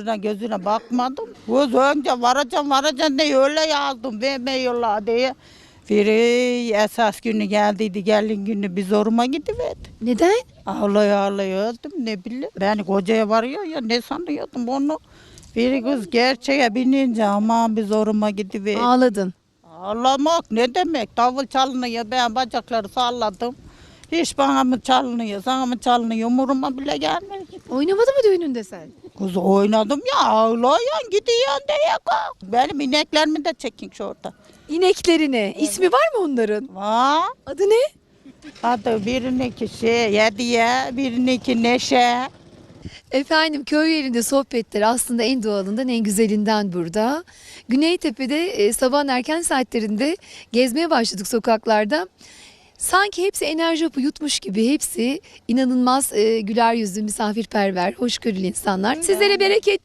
Gözüne bakmadım. Kız önce varacağım diye öyle yazdım. Vermiyorlar diye. Biri esas günü geldiydi, gelin günü bir zoruma gidiverdi. Neden? Ağlaya öldüm, ne bileyim. Ben kocaya varıyor ya, ne sanıyordum onu. Biri kız gerçeğe binince aman bir zoruma gidiverdi. Ağladın. Ağlamak ne demek? Davul çalınıyor, ben bacakları salladım. Hiç bana mı çalınıyor, sana mı çalınıyor, umuruma bile gelmiyor. Oynamadın mı düğününde sen? Kız oynadım ya, ağlayan gidiyorsun diye kalk. Benim ineklerimi de çekin şurada. İneklerine. İsmi var mı onların? Var. Adı ne? Adı birininki Hediye, birininki Neşe. Efendim köy yerinde sohbetler aslında en doğalından en güzelinden burada. Güneytepe'de sabahın erken saatlerinde gezmeye başladık sokaklarda. Sanki hepsi enerji hapı yutmuş gibi, hepsi inanılmaz güler yüzlü, misafirperver, hoşgörülü insanlar. Sizlere bereket